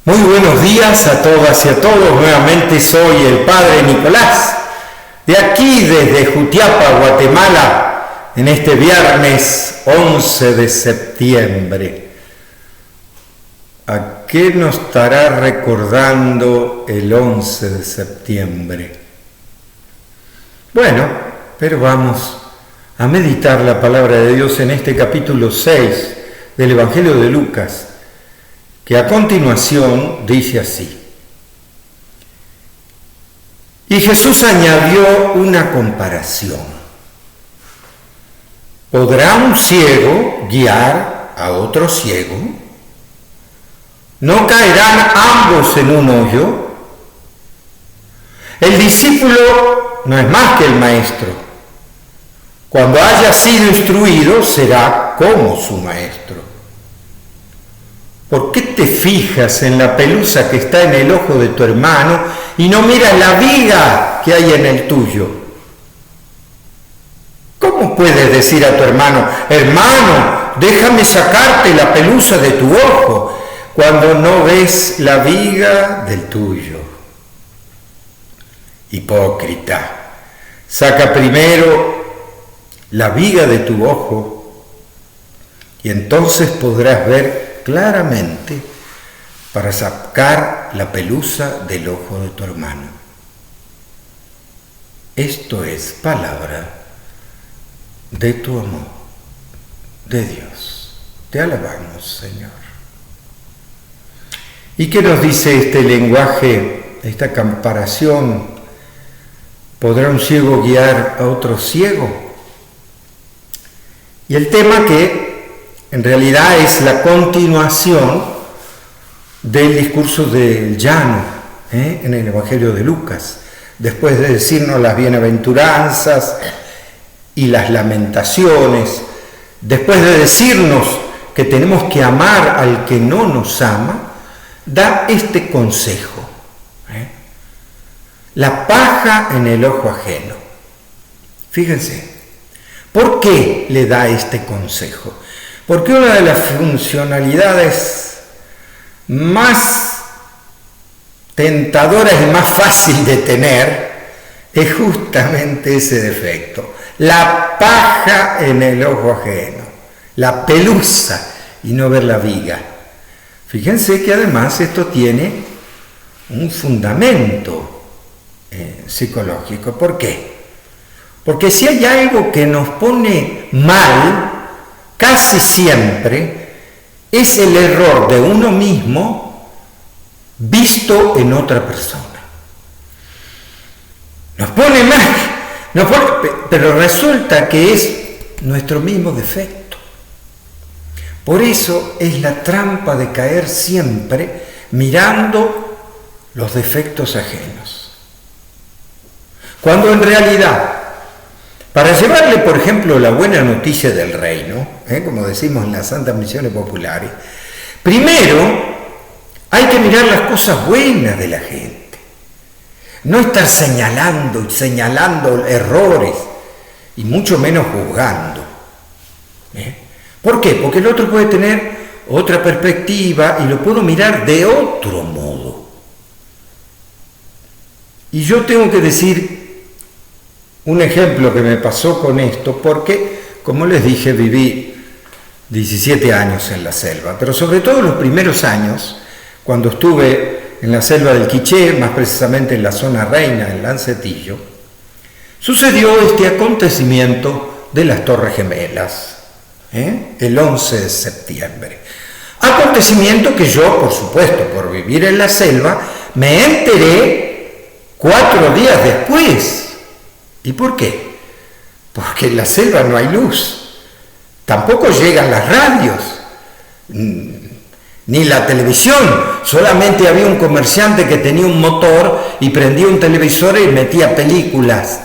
Muy buenos días a todas y a todos. Nuevamente soy el Padre Nicolás, de aquí desde Jutiapa, Guatemala, en este viernes 11 de septiembre. ¿A qué nos estará recordando el 11 de septiembre? Bueno, pero vamos a meditar la palabra de Dios en este capítulo 6 del Evangelio de Lucas, que a continuación dice así. Y Jesús añadió una comparación. ¿Podrá un ciego guiar a otro ciego? ¿No caerán ambos en un hoyo? El discípulo no es más que el maestro. Cuando haya sido instruido, será como su maestro. ¿Por qué te fijas en la pelusa que está en el ojo de tu hermano y no miras la viga que hay en el tuyo? ¿Cómo puedes decir a tu hermano, hermano, déjame sacarte la pelusa de tu ojo, cuando no ves la viga del tuyo? Hipócrita, saca primero la viga de tu ojo y entonces podrás ver claramente para sacar la pelusa del ojo de tu hermano. Esto es palabra de tu amor, de Dios. Te alabamos, Señor. ¿Y qué nos dice este lenguaje, esta comparación? ¿Podrá un ciego guiar a otro ciego? Y el tema que en realidad es la continuación del discurso del llano en el Evangelio de Lucas. Después de decirnos las bienaventuranzas y las lamentaciones, después de decirnos que tenemos que amar al que no nos ama, da este consejo. La paja en el ojo ajeno. Fíjense, ¿por qué le da este consejo? Porque una de las funcionalidades más tentadoras y más fácil de tener es justamente ese defecto. La paja en el ojo ajeno, la pelusa y no ver la viga. Fíjense que además esto tiene un fundamento psicológico. ¿Por qué? Porque si hay algo que nos pone mal, casi siempre es el error de uno mismo visto en otra persona. Nos pone mal, pero resulta que es nuestro mismo defecto. Por eso es la trampa de caer siempre mirando los defectos ajenos. Cuando en realidad, para llevarle, por ejemplo, la buena noticia del reino, como decimos en las santas misiones populares, primero hay que mirar las cosas buenas de la gente, no estar señalando errores y mucho menos juzgando. ¿Por qué? Porque el otro puede tener otra perspectiva y lo puedo mirar de otro modo. Y yo tengo que decir un ejemplo que me pasó con esto, porque, como les dije, viví 17 años en la selva, pero sobre todo los primeros años, cuando estuve en la selva del Quiché, más precisamente en la zona Reina, en Lancetillo, sucedió este acontecimiento de las Torres Gemelas, el 11 de septiembre. Acontecimiento que yo, por supuesto, por vivir en la selva, me enteré 4 días después. ¿Y por qué? Porque en la selva no hay luz, tampoco llegan las radios, ni la televisión, solamente había un comerciante que tenía un motor y prendía un televisor y metía películas,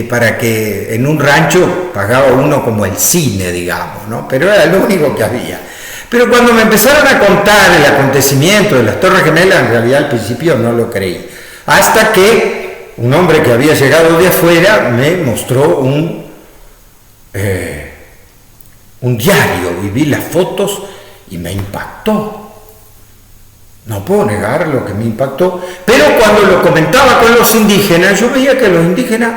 para que en un rancho pagaba uno como el cine, digamos, ¿no? Pero era lo único que había. Pero cuando me empezaron a contar el acontecimiento de las Torres Gemelas, en realidad al principio no lo creí, hasta que un hombre que había llegado de afuera me mostró un diario y vi las fotos y me impactó. No puedo negar lo que me impactó, pero cuando lo comentaba con los indígenas, yo veía que los indígenas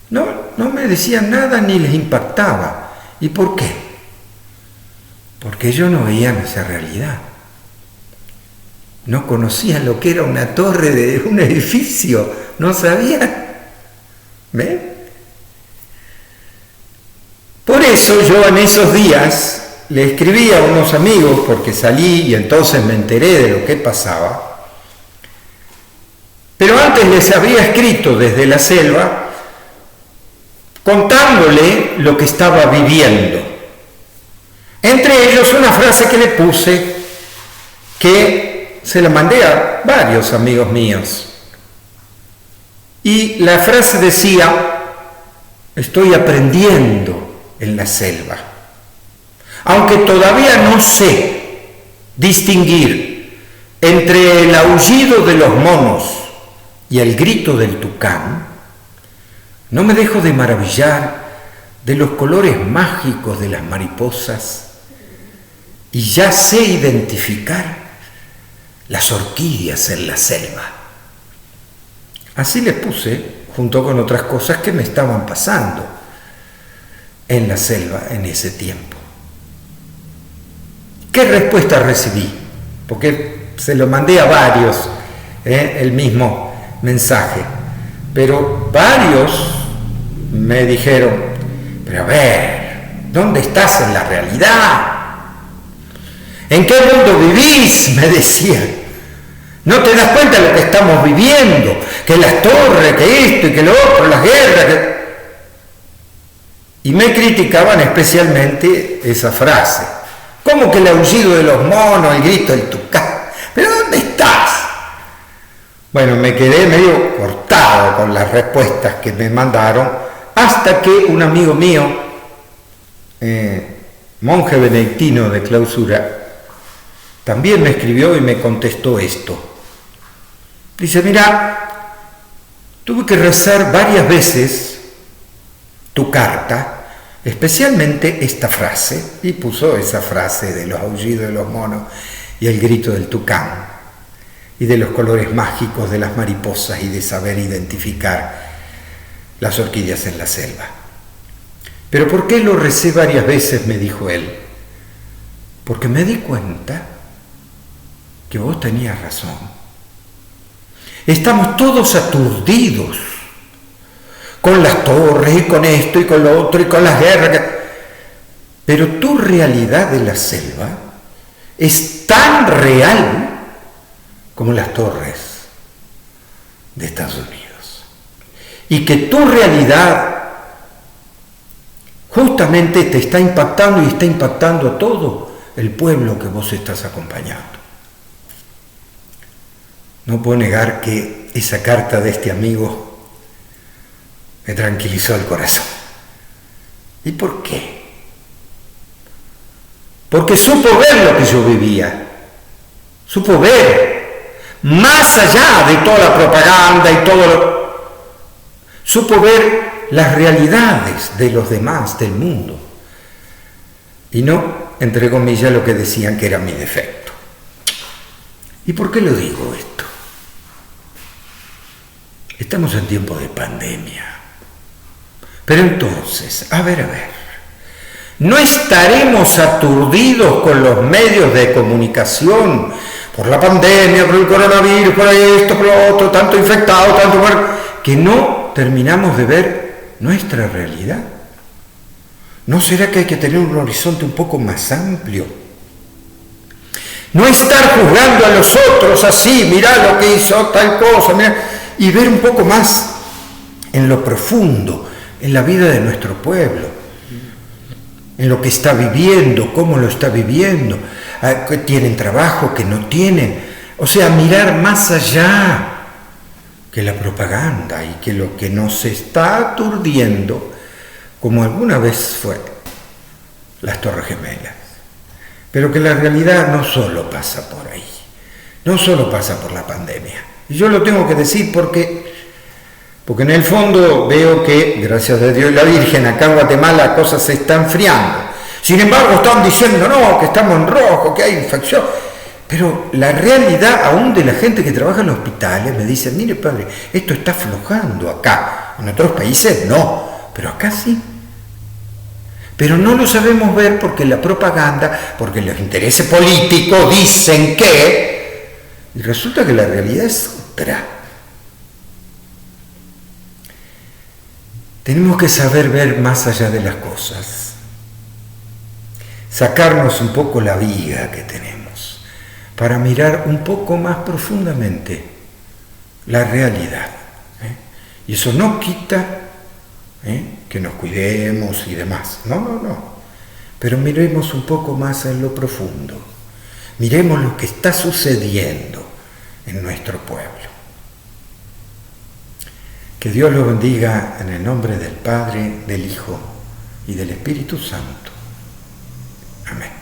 no me decían nada ni les impactaba. ¿Y por qué? Porque ellos no veían esa realidad. No conocían lo que era una torre de un edificio, no sabían. ¿Ven? Por eso yo en esos días le escribí a unos amigos, porque salí y entonces me enteré de lo que pasaba, pero antes les había escrito desde la selva contándole lo que estaba viviendo. Entre ellos una frase que le puse, que se la mandé a varios amigos míos. Y la frase decía: estoy aprendiendo en la selva. Aunque todavía no sé distinguir entre el aullido de los monos y el grito del tucán, no me dejo de maravillar de los colores mágicos de las mariposas y ya sé identificar las orquídeas en la selva. Así les puse, junto con otras cosas que me estaban pasando en la selva en ese tiempo. ¿Qué respuesta recibí? Porque se lo mandé a varios, el mismo mensaje, pero varios me dijeron: pero a ver, ¿dónde estás en la realidad? ¿En qué mundo vivís?, me decían. ¿No te das cuenta de lo que estamos viviendo? Que las torres, que esto y que lo otro, las guerras. Y me criticaban especialmente esa frase. ¿Cómo que el aullido de los monos, el grito del tucán? ¿Pero dónde estás? Bueno, me quedé medio cortado con las respuestas que me mandaron, hasta que un amigo mío, monje benedictino de clausura, también me escribió y me contestó esto. Dice: mira, tuve que rezar varias veces tu carta, especialmente esta frase, y puso esa frase de los aullidos de los monos y el grito del tucán, y de los colores mágicos de las mariposas y de saber identificar las orquídeas en la selva. ¿Pero por qué lo recé varias veces?, me dijo él. Porque me di cuenta que vos tenías razón. Estamos todos aturdidos con las torres y con esto y con lo otro y con las guerras. Pero tu realidad de la selva es tan real como las torres de Estados Unidos. Y que tu realidad justamente te está impactando y está impactando a todo el pueblo que vos estás acompañando. No puedo negar que esa carta de este amigo me tranquilizó el corazón. ¿Y por qué? Porque supo ver lo que yo vivía. Supo ver, más allá de toda la propaganda y todo lo... Supo ver las realidades de los demás, del mundo. Y no, entre comillas, lo que decían que era mi defecto. ¿Y por qué lo digo esto? Estamos en tiempo de pandemia. Pero entonces, a ver, ¿no estaremos aturdidos con los medios de comunicación por la pandemia, por el coronavirus, por esto, por lo otro, tanto infectado, tanto muerto, que no terminamos de ver nuestra realidad? ¿No será que hay que tener un horizonte un poco más amplio? No estar juzgando a los otros así, mirá lo que hizo tal cosa, mirá, y ver un poco más en lo profundo, en la vida de nuestro pueblo, en lo que está viviendo, cómo lo está viviendo, que tienen trabajo, que no tienen. O sea, mirar más allá que la propaganda y que lo que nos está aturdiendo, como alguna vez fue las Torres Gemelas. Pero que la realidad no solo pasa por ahí, no solo pasa por la pandemia. Y yo lo tengo que decir porque en el fondo veo que, gracias a Dios y la Virgen, acá en Guatemala la cosa se está enfriando. Sin embargo, están diciendo, no, que estamos en rojo, que hay infección. Pero la realidad, aún de la gente que trabaja en los hospitales, me dice, mire padre, esto está aflojando acá. En otros países no, pero acá sí. Pero no lo sabemos ver porque la propaganda, porque los intereses políticos dicen que, y resulta que la realidad es otra. Tenemos que saber ver más allá de las cosas, sacarnos un poco la viga que tenemos, para mirar un poco más profundamente la realidad. Y eso no quita que nos cuidemos y demás. No. Pero miremos un poco más en lo profundo. Miremos lo que está sucediendo en nuestro pueblo. Que Dios lo bendiga en el nombre del Padre, del Hijo y del Espíritu Santo. Amén.